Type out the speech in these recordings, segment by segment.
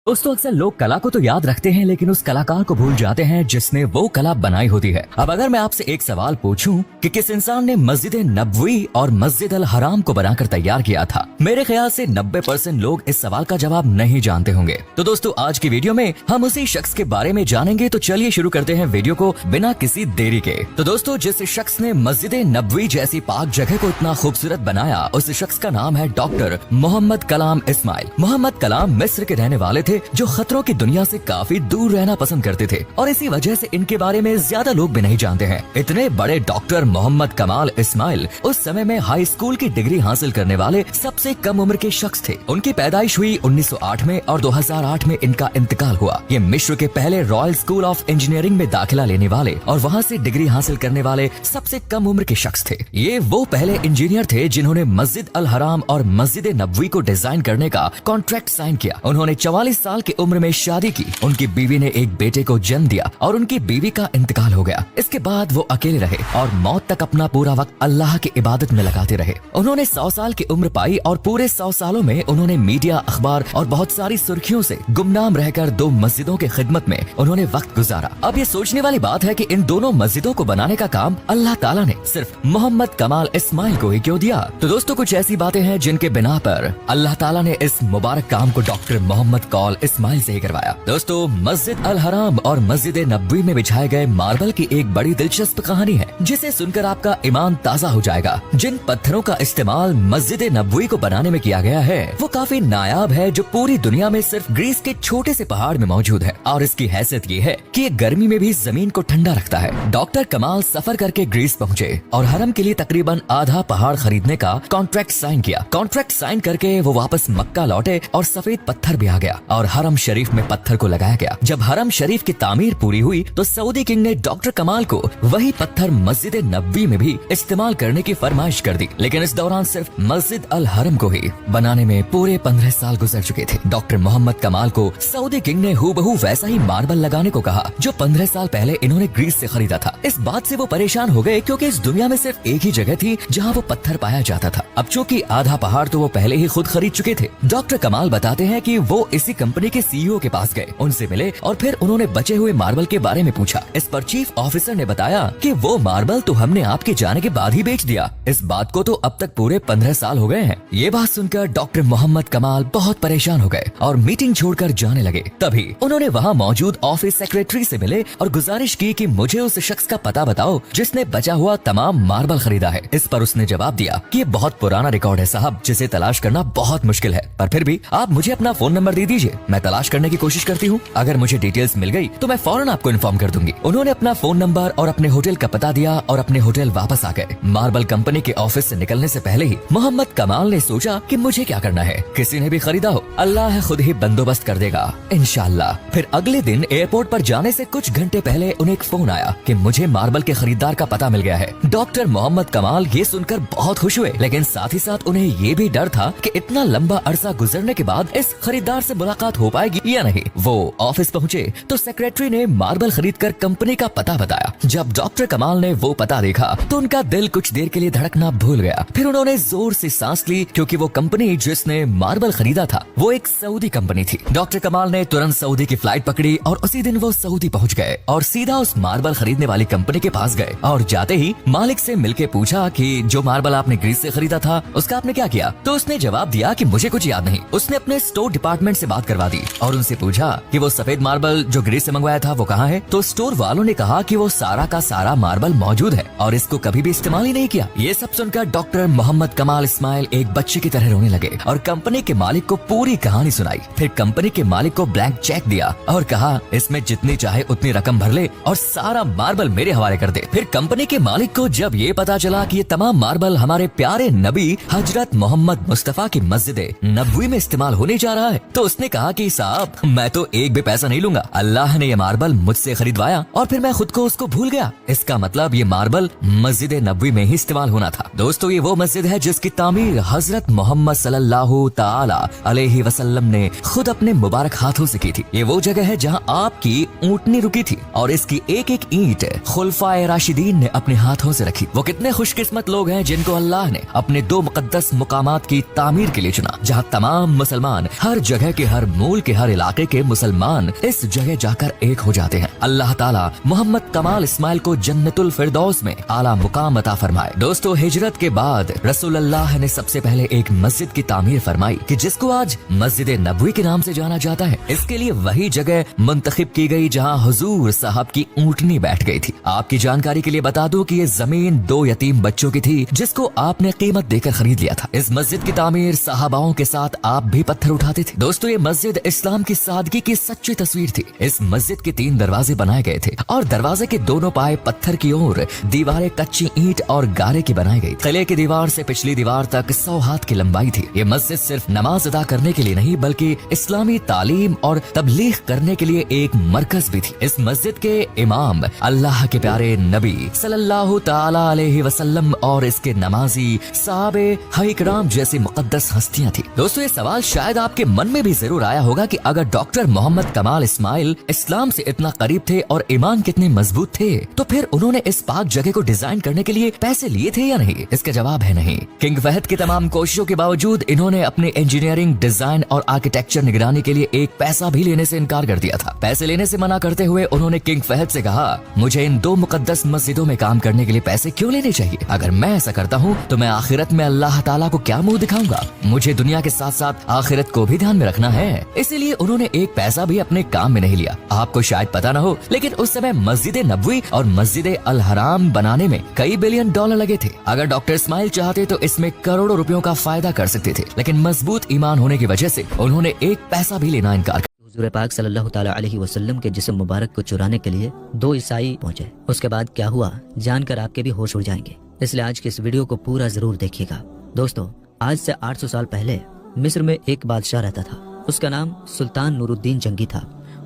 दोस्तों अक्सर लोग कला को तो याद रखते हैं लेकिन उस कलाकार को भूल जाते हैं जिसने वो कला बनाई होती है। अब अगर मैं आपसे एक सवाल पूछूं कि किस इंसान ने मस्जिद नबवी और मस्जिद अल हराम को बनाकर तैयार किया था, मेरे ख्याल से 90% लोग इस सवाल का जवाब नहीं जानते होंगे। तो दोस्तों आज की वीडियो में हम उसी शख्स के बारे में जानेंगे। तो चलिए शुरू करते हैं वीडियो को बिना किसी देरी के। तो दोस्तों जिस शख्स ने मस्जिद नबवी जैसी पाक जगह को इतना खूबसूरत बनाया, उस शख्स का नाम है डॉक्टर मोहम्मद कलाम इस्माइल। मोहम्मद कलाम मिस्र के रहने वाले थे जो खतरों की दुनिया से काफी दूर रहना पसंद करते थे और इसी वजह से इनके बारे में ज्यादा लोग भी नहीं जानते हैं। इतने बड़े डॉक्टर मोहम्मद कमाल इस्माइल उस समय में हाई स्कूल की डिग्री हासिल करने वाले सबसे कम उम्र के शख्स थे। उनकी पैदाइश हुई 1908 में और 2008 में इनका इंतकाल हुआ। ये मिस्र के पहले रॉयल स्कूल ऑफ इंजीनियरिंग में दाखिला लेने वाले और वहाँ से डिग्री हासिल करने वाले सबसे कम उम्र के शख्स थे। ये वो पहले इंजीनियर थे जिन्होंने मस्जिद अल हराम और मस्जिद नबवी को डिजाइन करने का कॉन्ट्रैक्ट साइन किया। उन्होंने 44 साल की उम्र में शादी की। उनकी बीवी ने एक बेटे को जन्म दिया और उनकी बीवी का इंतकाल हो गया। इसके बाद वो अकेले रहे और मौत तक अपना पूरा वक्त अल्लाह की इबादत में लगाते रहे। उन्होंने 100 साल की उम्र पाई और पूरे 100 सालों में उन्होंने मीडिया, अखबार और बहुत सारी सुर्खियों से गुमनाम रहकर 2 मस्जिदों की खिदमत में उन्होंने वक्त गुजारा। अब ये सोचने वाली बात है कि इन दोनों मस्जिदों को बनाने का काम अल्लाह ताला ने सिर्फ मोहम्मद कमाल इस्माइल को ही क्यों दिया? तो दोस्तों कुछ ऐसी बातें हैं जिनके बिना पर अल्लाह ताला ने इस मुबारक काम को डॉक्टर मोहम्मद कौल इस्माइल से ही करवाया। दोस्तों मस्जिद अल हराम और मस्जिद नबवी में बिछाए गए मार्बल की एक बड़ी दिलचस्प कहानी है जिसे सुनकर आपका ईमान ताजा हो जाएगा। जिन पत्थरों का इस्तेमाल मस्जिद नबवी को बनाने में किया गया है वो काफी नायाब है, जो पूरी दुनिया में सिर्फ ग्रीस के छोटे से पहाड़ में मौजूद है और इसकी हैसियत ये है कि ये गर्मी में भी जमीन को ठंडा रखता है। डॉक्टर कमाल सफर करके ग्रीस पहुँचे और हरम के लिए तकरीबन आधा पहाड़ खरीदने का कॉन्ट्रैक्ट साइन किया। कॉन्ट्रैक्ट साइन करके वो वापस मक्का लौटे और सफेद पत्थर भी आ गया और हरम शरीफ में पत्थर को लगाया गया। जब हरम शरीफ की तामीर पूरी हुई तो सऊदी किंग ने डॉक्टर कमाल को वही पत्थर मस्जिद नबवी में भी इस्तेमाल करने की फरमाइश कर दी। लेकिन इस दौरान सिर्फ मस्जिद अल हरम को ही बनाने में पूरे 15 साल गुजर चुके थे। डॉक्टर मोहम्मद कमाल को सऊदी किंग ने हूबहू वैसा ही मार्बल लगाने को कहा जो 15 साल पहले इन्होंने ग्रीस से खरीदा था। इस बात से वो परेशान हो गए क्योंकि इस दुनिया में सिर्फ एक ही जगह थी जहाँ वो पत्थर पाया जाता था। अब चूंकि आधा पहाड़ तो वो पहले ही खुद खरीद चुके थे। डॉक्टर कमाल बताते हैं कि वो इसी कंपनी के सीईओ के पास गए, उनसे मिले और फिर उन्होंने बचे हुए मार्बल के बारे में पूछा। इस पर चीफ ऑफिसर ने बताया कि वो मार्बल तो हमने आपके जाने के बाद ही बेच दिया। इस बात को तो अब तक पूरे 15 साल हो गए हैं। ये बात सुनकर डॉक्टर मोहम्मद कमाल बहुत परेशान हो गए और मीटिंग छोड़कर जाने लगे। तभी उन्होंने वहाँ मौजूद ऑफिस सेक्रेटरी से मिले और गुजारिश की कि मुझे उस शख्स का पता बताओ जिसने बचा हुआ तमाम मार्बल खरीदा है। इस पर उसने जवाब दिया कि ये बहुत पुराना रिकॉर्ड है साहब, जिसे तलाश करना बहुत मुश्किल है, पर फिर भी आप मुझे अपना फोन नंबर दे दीजिए, मैं तलाश करने की कोशिश करती हूँ। अगर मुझे डिटेल्स मिल गई तो मैं फौरन आपको इन्फॉर्म कर दूंगी। उन्होंने अपना फोन नंबर और अपने होटल का पता दिया और अपने होटल वापस आ गए। मार्बल कंपनी के ऑफिस से निकलने से पहले ही मोहम्मद कमाल ने सोचा कि मुझे क्या करना है, किसी ने भी खरीदा हो अल्लाह खुद ही बंदोबस्त कर देगा इंशाअल्लाह। फिर अगले दिन एयरपोर्ट पर जाने से कुछ घंटे पहले उन्हें एक फोन आया कि मुझे मार्बल के खरीदार का पता मिल गया है। डॉक्टर मोहम्मद कमाल ये सुनकर बहुत खुश हुए, लेकिन साथ ही साथ उन्हें ये भी डर था कि इतना लंबा अरसा गुजरने के बाद इस खरीदार से मुलाकात हो पाएगी या नहीं। वो ऑफिस पहुँचे तो सेक्रेटरी ने मार्बल खरीदकर कंपनी का पता बताया। जब डॉक्टर कमाल ने वो पता देखा तो उनका दिल कुछ देर के लिए धड़कना भूल गया। फिर उन्होंने जोर से सांस ली क्योंकि वो कंपनी जिसने मार्बल खरीदा था वो एक सऊदी कंपनी थी। डॉक्टर कमाल ने तुरंत सऊदी की फ्लाइट पकड़ी और उसी दिन वो सऊदी पहुंच गए और सीधा उस मार्बल खरीदने वाली कंपनी के पास गए और जाते ही मालिक से मिलके पूछा कि जो मार्बल आपने ग्रीस से खरीदा था उसका आपने क्या किया? तो उसने जवाब दिया कि मुझे कुछ याद नहीं। उसने अपने स्टोर डिपार्टमेंट से बात करवा दी और उनसे पूछा कि वो सफेद मार्बल जो ग्रीस से मंगवाया था वो कहाँ है? तो स्टोर वालों ने कहा कि वो सारा का सारा मार्बल मौजूद है और इसको कभी भी इस्तेमाल ही नहीं किया। ये सब सुनकर डॉक्टर मोहम्मद कमाल इस्माइल एक बच्चे की तरह रोने लगे और कंपनी के मालिक को पूरी कहानी सुनाई। फिर कंपनी के मालिक को ब्लैंक चेक दिया और कहा इसमें जितनी चाहे उतनी रकम भर ले और सारा मार्बल मेरे हवाले कर दे। फिर कंपनी के मालिक को जब ये पता चला कि ये तमाम मार्बल हमारे प्यारे नबी हजरत मोहम्मद मुस्तफा की मस्जिद नबवी में इस्तेमाल होने जा रहा है तो उसने कहा कि साहब मैं तो एक भी पैसा नहीं लूंगा, अल्लाह ने ये मार्बल मुझसे खरीदवाया और फिर मैं खुद को उसको भूल गया। इसका मतलब ये मार्बल मस्जिद नबवी में ही इस्तेमाल होना था। दोस्तों ये वो मस्जिद है जिसकी तामीर हजरत मोहम्मद सल्लल्लाहु ताला अलैहि वसल्लम ने खुद अपने मुबारक हाथों से की थी। ये वो जगह है जहाँ आपकी ऊँटनी रुकी थी और इसकी एक एक ईंट खुलफाए राशिदीन ने अपने हाथों से रखी। वो कितने खुशकिस्मत लोग हैं जिनको अल्लाह ने अपने 2 मुकद्दस मुकामात की तामीर के लिए चुना, जहाँ तमाम मुसलमान हर जगह के हर मूल के हर इलाके के मुसलमान इस जगह जाकर एक हो जाते हैं। अल्लाह ताला मोहम्मद कमाल इस्माइल को जन्नतुल फिरदौस में आला मुकाम अता फरमाए। दोस्तों, हिजरत के बाद रसूलुल्लाह ने सबसे पहले एक मस्जिद की तामीर फरमाई कि जिसको आज मस्जिद नबवी के नाम से जाना जाता है। इसके लिए वही जगह मुंतखब की गई जहाँ हुजूर साहब की ऊँटनी बैठ गई थी। आपकी जानकारी के लिए बता दूं कि ये जमीन 2 यतीम बच्चों की थी जिसको आपने कीमत देकर खरीद लिया था। इस मस्जिद की तामीर सहाबाओं के साथ आप भी पत्थर उठाते थे। दोस्तों, ये मस्जिद इस्लाम की सादगी की सच्ची तस्वीर थी। इस मस्जिद के 3 दरवाजे बनाए गए थे और दरवाजे के दोनों पाए पत्थर की ओर दीवारें कच्ची ईंट और गारे की बनाई गई। किले की दीवार से पिछली दीवार तक 100 हाथ की लंबाई थी। ये मस्जिद सिर्फ नमाज अदा करने के लिए नहीं बल्कि इस्लामी तालीम और तबलीग करने के लिए एक मरकज भी थी। इस मस्जिद के इमाम अल्लाह के प्यारे नबी सल्लल्लाहु ताला अलैहि वसल्लम और इसके नमाजी साहबे हईकराम जैसी मुकद्दस हस्तियां थी। दोस्तों, ये सवाल शायद आपके मन में भी जरूर आया होगा कि अगर डॉक्टर मोहम्मद कमाल इस्माइल इस्लाम से इतना करीब थे और ईमान कितने मजबूत थे तो फिर उन्होंने इस पाक जगह को डिजाइन करने के लिए पैसे लिए थे या नहीं? इसका जवाब है नहीं। किंग फहद की तमाम कोशिशों के बावजूद इन्होंने अपने इंजीनियरिंग, डिजाइन और आर्किटेक्चर निगरानी के लिए एक पैसा भी लेने से इनकार कर दिया था। पैसे लेने से मना करते हुए उन्होंने किंग फहद से कहा, मुझे इन 2 मुकद्दस मस्जिदों में काम करने के लिए पैसे क्यों लेने चाहिए? अगर मैं ऐसा करता हूँ तो मैं आखिरत में अल्लाह ताला को क्या मुंह दिखाऊंगा? मुझे दुनिया के साथ साथ आखिरत को भी ध्यान में रखना है। इसीलिए उन्होंने एक पैसा भी अपने काम में नहीं लिया। आपको शायद पता न हो, लेकिन उस समय मस्जिद नबवी और मस्जिद अल हराम बनाने में कई बिलियन डॉलर लगे थे। अगर डॉक्टर इस्माइल चाहते तो इसमें करोड़ों रुपयों का फायदा कर सकते थे, लेकिन मजबूत ईमान होने की वजह से उन्होंने एक पैसा भी लेना इनकार कर। हुजूर पाक सल्लल्लाहु ताला अलैहि वसल्लम के जिस्म मुबारक को चुराने के लिए 2 ईसाई पहुंचे। उसके बाद क्या हुआ जानकर आपके भी होश उड़ जाएंगे, इसलिए आज के इस वीडियो को पूरा जरूर देखिएगा। दोस्तों, आज से 800 साल पहले मिस्र में एक बादशाह रहता था। उसका नाम सुल्तान नूरुद्दीन जंगी था।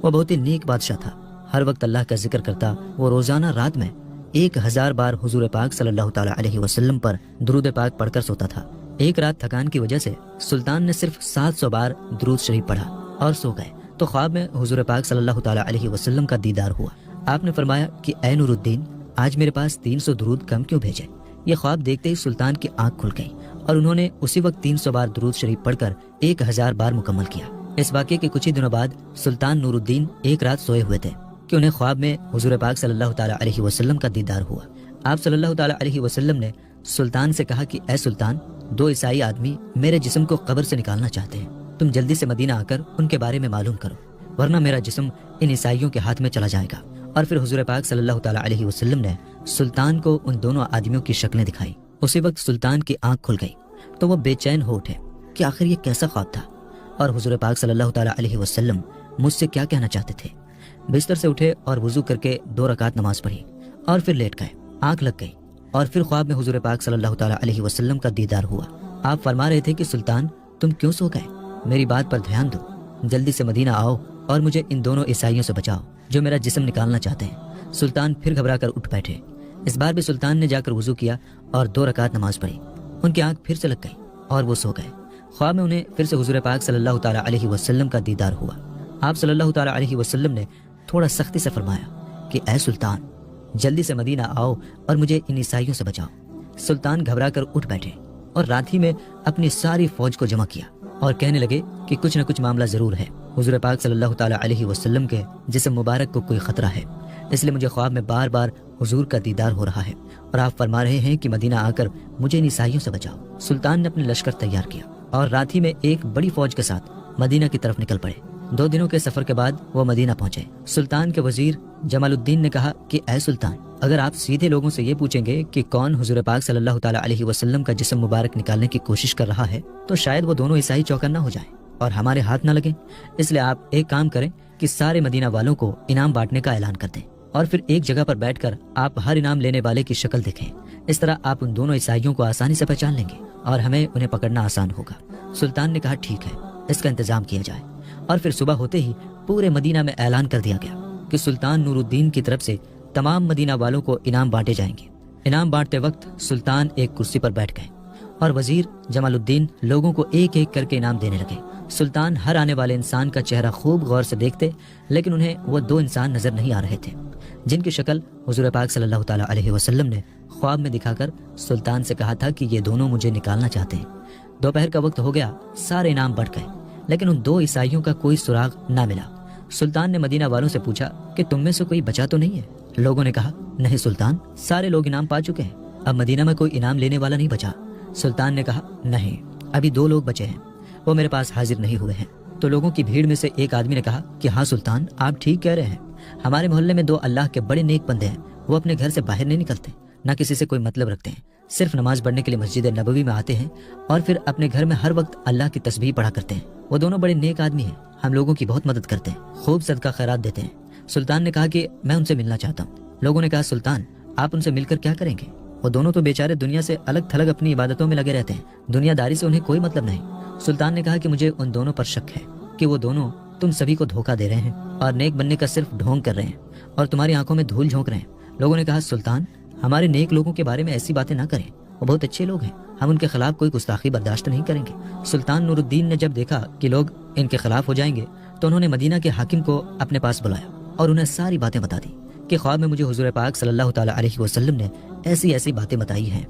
वो बहुत ही नेक बादशाह था। हर वक्त अल्लाह का जिक्र करता। वो रोजाना रात में 1000 बार हुजूर पाक सल्लल्लाहु ताला अलैहि वसल्लम पर दुरूद पाक पढ़कर सोता था। एक रात थकान की वजह से सुल्तान ने सिर्फ 700 बार दुरूद शरीफ पढ़ा और सो गए तो ख्वाब में हुजूर पाक सल्लल्लाहु ताला अलैहि वसल्लम का दीदार हुआ। आपने फरमाया कि ऐ नूरुद्दीन, आज मेरे पास 300 दुरूद कम क्यों भेजे? ये ख्वाब देखते ही सुल्तान की आंख खुल गई और उन्होंने उसी वक्त 300 बार दुरूद शरीफ पढ़कर 1000 बार मुकम्मल किया। इस वाक़ये के कुछ ही दिनों बाद सुल्तान नूरुद्दीन एक रात सोए हुए थे कि उन्हें ख्वाब में हुजूर पाक सल्लल्लाहु ताला अलैहि वसल्लम का दीदार हुआ। आप सल्लल्लाहु ताला अलैहि वसल्लम ने सुल्तान से कहा कि ऐ सुल्तान, 2 ईसाई आदमी मेरे जिस्म को कब्र से निकालना चाहते हैं। तुम जल्दी से मदीना आकर उनके बारे में मालूम करो, वरना मेरा जिस्म इन ईसाइयों के हाथ में चला जाएगा। और फिर हुजूर पाक सल्लल्लाहु ताला अलैहि वसल्लम ने सुल्तान को उन दोनों आदमियों की शक्लें दिखाई। उसी वक्त सुल्तान की आंख खुल गई तो वो बेचैन हो उठे कि आखिर ये कैसा ख्वाब था और हुजूर पाक सल्लल्लाहु ताला अलैहि वसल्लम मुझसे क्या कहना चाहते थे। बिस्तर से उठे और वुजू करके 2 रकात नमाज पढ़ी और फिर लेट गए। आंख लग गई और फिर ख्वाब में हुजूर पाक सल्लल्लाहु ताला अलैहि वसल्लम का दीदार हुआ। आप फरमा रहे थे कि सुल्तान, तुम क्यों सो गए? मेरी बात पर ध्यान दो, जल्दी से मदीना आओ और मुझे इन दोनों ईसाइयों से बचाओ जो मेरा जिस्म निकालना चाहते हैं। सुल्तान फिर घबरा कर उठ बैठे। इस बार भी सुल्तान ने जाकर वुजू किया और 2 रकात नमाज पढ़ी। उनकी आंख फिर से लग गई और वो सो गए। ख्वाब में उन्हें फिर से हुजूर पाक सल्लल्लाहु ताला अलैहि वसल्लम का दीदार हुआ। आप सल्लल्लाहु ताला अलैहि वसल्लम ने थोड़ा सख्ती से फरमाया कि ऐ सुल्तान, जल्दी से मदीना आओ और मुझे इन ईसाइयों से बचाओ। सुल्तान घबरा कर उठ बैठे और रात ही में अपनी सारी फौज को जमा किया और कहने लगे कि कुछ न कुछ मामला जरूर है। हुजूर पाक सल्लल्लाहु ताला अलैहि वसल्लम के जिस्म मुबारक को कोई खतरा है, इसलिए मुझे ख्वाब में बार बार हुजूर का दीदार हो रहा है और आप फरमा रहे हैं कि मदीना आकर मुझे इन ईसाइयों से बचाओ। सुल्तान ने अपने लश्कर तैयार किया और रात ही में एक बड़ी फौज के साथ मदीना की तरफ निकल पड़े। 2 दिनों के सफर के बाद वो मदीना पहुंचे। सुल्तान के वजीर जमालुद्दीन ने कहा कि ऐ सुल्तान, अगर आप सीधे लोगों से ये पूछेंगे कि कौन हुजूर पाक सल्लल्लाहु ताला अलैहि वसल्लम का जिस्म मुबारक निकालने की कोशिश कर रहा है तो शायद वो दोनों ईसाई चौकन्ना हो जाएं और हमारे हाथ न लगे। इसलिए आप एक काम करें कि सारे मदीना वालों को इनाम बांटने का ऐलान कर दें और फिर एक जगह पर बैठकर आप हर इनाम लेने वाले की शक्ल देखें। इस तरह आप उन दोनों ईसाइयों को आसानी से पहचान लेंगे और हमें उन्हें पकड़ना आसान होगा। सुल्तान ने कहा ठीक है, इसका इंतजाम किया जाए। और फिर सुबह होते ही पूरे मदीना में ऐलान कर दिया गया कि सुल्तान नूरुद्दीन की तरफ से तमाम मदीना वालों को इनाम बांटे जाएंगे। इनाम बांटते वक्त सुल्तान एक कुर्सी पर बैठ गए और वजीर जमालुद्दीन लोगों को एक एक करके इनाम देने लगे। सुल्तान हर आने वाले इंसान का चेहरा खूब गौर से देखते, लेकिन उन्हें वो 2 इंसान नजर नहीं आ रहे थे जिनकी शक्ल हुजूर पाक सल्लल्लाहु ताला अलैहि वसल्लम ने ख्वाब में दिखाकर सुल्तान से कहा था कि ये दोनों मुझे निकालना चाहते हैं। दोपहर का वक्त हो गया, सारे इनाम बढ़ गए, لیکن ان دو عیسائیوں کا کوئی سراغ نہ ملا۔ سلطان نے مدینہ والوں سے پوچھا کہ تم میں سے کوئی بچا تو نہیں ہے؟ لوگوں نے کہا نہیں سلطان، سارے لوگ انعام پا چکے ہیں، اب مدینہ میں کوئی انعام لینے والا نہیں بچا۔ سلطان نے کہا نہیں، ابھی 2 لوگ بچے ہیں، وہ میرے پاس حاضر نہیں ہوئے ہیں۔ تو لوگوں کی بھیڑ میں سے ایک آدمی نے کہا کہ ہاں سلطان، آپ ٹھیک کہہ رہے ہیں، ہمارے محلے میں 2 اللہ کے بڑے نیک بندے ہیں، وہ اپنے گھر سے باہر نہیں نکلتے، نہ کسی سے کوئی مطلب رکھتے ہیں، صرف نماز پڑھنے کے لیے مسجد نبوی میں آتے ہیں اور پھر اپنے گھر میں ہر وقت اللہ کی تسبیح پڑھا کرتے ہیں۔ وہ دونوں بڑے نیک آدمی ہیں، ہم لوگوں کی بہت مدد کرتے ہیں، خوب صدقہ خیرات دیتے ہیں۔ سلطان نے کہا کہ میں ان سے ملنا چاہتا ہوں۔ لوگوں نے کہا سلطان، آپ ان سے مل کر کیا کریں گے؟ وہ دونوں تو بیچارے دنیا سے الگ تھلگ اپنی عبادتوں میں لگے رہتے ہیں، دنیا داری سے انہیں کوئی مطلب نہیں۔ سلطان نے کہا کہ مجھے ان دونوں پر شک ہے کہ وہ دونوں تم سبھی کو دھوکہ دے رہے ہیں اور نیک بننے کا صرف ڈھونگ کر رہے ہیں اور تمہاری آنکھوں میں دھول جھونک رہے ہیں۔ لوگوں نے کہا سلطان، ہمارے نیک لوگوں کے بارے میں ایسی باتیں نہ کریں، وہ بہت اچھے لوگ ہیں، ہم ان کے خلاف کوئی گستاخی برداشت نہیں کریں گے۔ سلطان نور الدین نے جب دیکھا کہ لوگ ان کے خلاف ہو جائیں گے تو انہوں نے مدینہ کے حاکم کو اپنے پاس بلایا اور انہیں ساری باتیں بتا دی کہ خواب میں مجھے حضور پاک صلی اللہ تعالیٰ علیہ وسلم نے ایسی ایسی باتیں بتائی ہیں،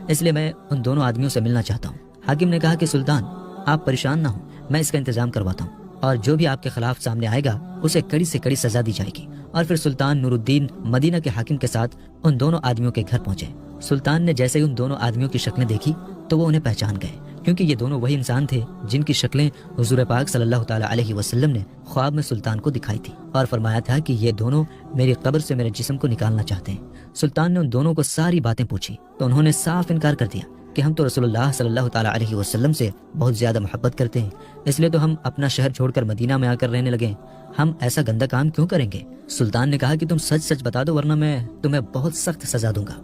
اس لیے میں ان دونوں آدمیوں سے ملنا چاہتا ہوں۔ حاکم نے کہا کہ سلطان، آپ پریشان نہ ہوں، میں اس کا انتظام کرواتا ہوں اور جو بھی آپ کے خلاف سامنے آئے گا اسے کڑی سے کڑی سزا دی جائے گی۔ اور پھر سلطان نور الدین مدینہ کے حاکم کے ساتھ ان دونوں آدمیوں کے گھر پہنچے۔ سلطان نے جیسے ہی ان دونوں آدمیوں کی شکلیں دیکھی تو وہ انہیں پہچان گئے، کیونکہ یہ دونوں وہی انسان تھے جن کی شکلیں حضور پاک صلی اللہ تعالیٰ علیہ وسلم نے خواب میں سلطان کو دکھائی تھی اور فرمایا تھا کہ یہ دونوں میری قبر سے میرے جسم کو نکالنا چاہتے ہیں۔ سلطان نے ان دونوں کو ساری باتیں پوچھی تو انہوں نے صاف انکار کر دیا کہ ہم تو رسول اللہ صلی اللہ تعالیٰ علیہ وسلم سے بہت زیادہ محبت کرتے ہیں، اس لیے تو ہم اپنا شہر چھوڑ کر مدینہ میں آ کر رہنے لگے، ہم ایسا گندا کام کیوں کریں گے؟ سلطان نے کہا کہ تم سچ سچ بتا دو ورنہ میں تمہیں بہت سخت سزا دوں گا۔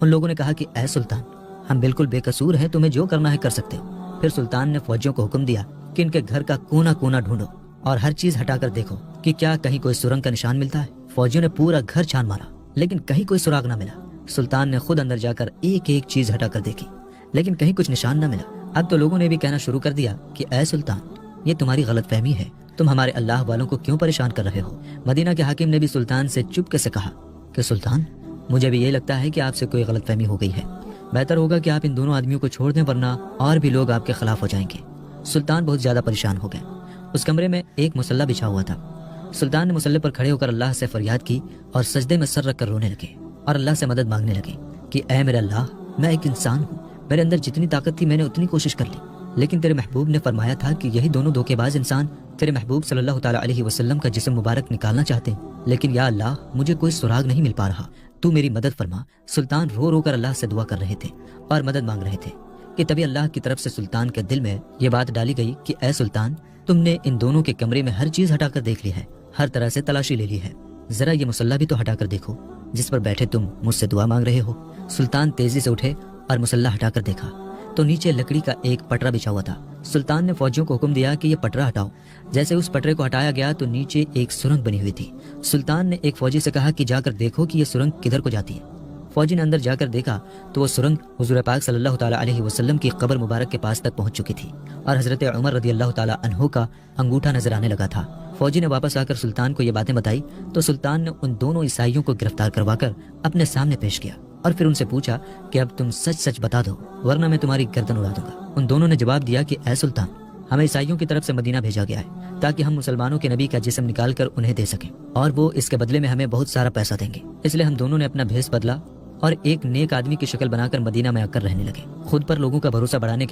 ان لوگوں نے کہا کہ اے سلطان، ہم بالکل بے قصور ہیں، تمہیں جو کرنا ہے کر سکتے ہو۔ پھر سلطان نے فوجیوں کو حکم دیا کہ ان کے گھر کا کونا کونا ڈھونڈو اور ہر چیز ہٹا کر دیکھو کہ کیا کہیں کوئی سرنگ کا نشان ملتا ہے۔ فوجیوں نے پورا گھر چھان مارا لیکن کہیں کوئی سراغ نہ ملا۔ سلطان نے خود اندر جا کر ایک ایک چیز ہٹا کر دیکھی لیکن کہیں کچھ نشان نہ ملا۔ اب تو لوگوں نے بھی کہنا شروع کر دیا کہ اے سلطان، یہ تمہاری غلط فہمی ہے، تم ہمارے اللہ والوں کو کیوں پریشان کر رہے ہو؟ مدینہ کے حاکم نے بھی سلطان سے چپکے سے کہا کہ سلطان، مجھے بھی یہ لگتا ہے کہ آپ سے کوئی غلط فہمی ہو گئی ہے، بہتر ہوگا کہ آپ ان دونوں آدمیوں کو چھوڑ دیں ورنہ اور بھی لوگ آپ کے خلاف ہو جائیں گے۔ سلطان بہت زیادہ پریشان ہو گئے۔ اس کمرے میں ایک مصلی بچھا ہوا تھا۔ سلطان نے مصلی پر کھڑے ہو کر اللہ سے فریاد کی اور سجدے میں سر رکھ کر رونے لگے اور اللہ سے مدد مانگنے لگے کہ اے میرے اللہ، میں ایک انسان ہوں، میرے اندر جتنی طاقت تھی میں نے اتنی کوشش کر لی، لیکن تیرے محبوب نے فرمایا تھا کہ یہی دونوں دھوکے باز انسان تیرے محبوب صلی اللہ تعالیٰ علیہ وسلم کا جسم مبارک نکالنا چاہتے ہیں، لیکن یا اللہ مجھے کوئی سراغ نہیں مل پا رہا، تو میری مدد فرما۔ سلطان رو رو کر اللہ سے دعا کر رہے تھے اور مدد مانگ رہے تھے کہ تبھی اللہ کی طرف سے سلطان کے دل میں یہ بات ڈالی گئی کہ اے سلطان، تم نے ان دونوں کے کمرے میں ہر چیز ہٹا کر دیکھ لی ہے، ہر طرح سے تلاشی لے لی ہے، ذرا یہ مصلی بھی تو ہٹا کر دیکھو جس پر بیٹھے تم مجھ سے دعا مانگ رہے ہو۔ سلطان تیزی سے اٹھے اور مصلی ہٹا کر دیکھا تو نیچے لکڑی کا ایک پٹرا بچھا ہوا تھا۔ سلطان نے فوجیوں کو حکم دیا کہ یہ پٹرا ہٹاؤ۔ جیسے اس پٹرے کو ہٹایا گیا تو نیچے ایک سرنگ بنی ہوئی تھی۔ سلطان نے ایک فوجی سے کہا کہ جا کر دیکھو کہ یہ سرنگ کدھر کو جاتی ہے۔ فوجی نے اندر جا کر دیکھا تو وہ سرنگ حضور پاک صلی اللہ تعالیٰ علیہ وسلم کی قبر مبارک کے پاس تک پہنچ چکی تھی اور حضرت عمر رضی اللہ تعالیٰ عنہ کا انگوٹھا نظر آنے لگا تھا۔ فوجی نے واپس آ کر سلطان کو یہ باتیں بتائی تو سلطان نے ان دونوں عیسائیوں کو گرفتار کروا کر اپنے سامنے پیش کیا اور پھر ان سے پوچھا کہ اب تم سچ سچ بتا دو ورنہ میں تمہاری گردن اڑا دوں گا۔ ان دونوں نے جواب دیا کہ اے سلطان، ہمیں عیسائیوں کی طرف سے مدینہ بھیجا گیا ہے تاکہ ہم مسلمانوں کے نبی کا جسم نکال کر انہیں دے سکیں اور وہ اس کے بدلے میں ہمیں بہت سارا پیسہ دیں گے، اس لیے ہم دونوں نے اپنا بھیس بدلا اور ایک نیک آدمی کی شکل بنا کر مدینہ میں آ کر رہنے لگے۔ خود پر لوگوں کا بھروسہ بڑھانے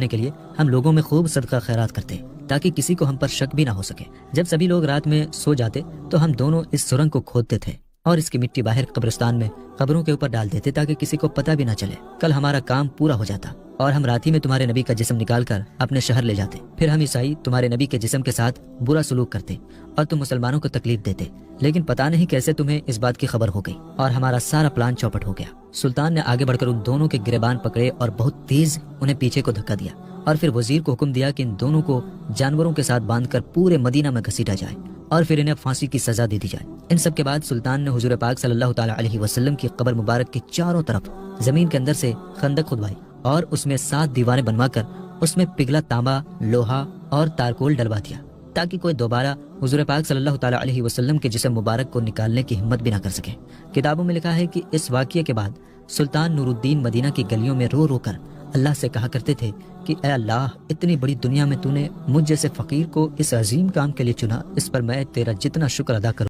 کے لیے ہم لوگوں میں خوب صدقہ خیرات کرتے تاکہ کسی کو ہم پر شک بھی نہ ہو سکے۔ جب سبھی لوگ رات میں سو جاتے تو ہم دونوں اس سرنگ کو کھودتے تھے اور اس کی مٹی باہر قبرستان میں قبروں کے اوپر ڈال دیتے تاکہ کسی کو پتہ بھی نہ چلے۔ کل ہمارا کام پورا ہو جاتا اور ہم رات ہی میں تمہارے نبی کا جسم نکال کر اپنے شہر لے جاتے، پھر ہم عیسائی تمہارے نبی کے جسم کے ساتھ برا سلوک کرتے اور تم مسلمانوں کو تکلیف دیتے، لیکن پتہ نہیں کیسے تمہیں اس بات کی خبر ہو گئی اور ہمارا سارا پلان چوپٹ ہو گیا۔ سلطان نے آگے بڑھ کر ان دونوں کے گریبان پکڑے اور بہت تیز انہیں پیچھے کو دھکا دیا اور پھر وزیر کو حکم دیا کہ ان دونوں کو جانوروں کے ساتھ باندھ کر پورے مدینہ میں گھسیٹا جائے اور پھر انہیں پھانسی کی سزا دے دی جائے۔ ان سب کے بعد سلطان نے حضور پاک صلی اللہ تعالیٰ علیہ وسلم کی قبر مبارک کے چاروں طرف زمین کے اندر سے خندق کھدوائی اور اس میں 7 دیواریں بنوا کر اس میں پگھلا تانبا، لوہا اور تارکول ڈلوا دیا تاکہ کوئی دوبارہ حضور پاک صلی اللہ تعالیٰ علیہ وسلم کے جسم مبارک کو نکالنے کی ہمت بھی نہ کر سکے۔ کتابوں میں لکھا ہے کہ اس واقعے کے بعد سلطان نور الدین مدینہ کی گلیوں میں رو رو کر اللہ سے کہا کرتے تھے کہ اے اللہ، اتنی بڑی دنیا میں تو نے مجھ جیسے فقیر کو اس عظیم کام کے لیے چنا، اس پر میں تیرا جتنا شکر ادا کروں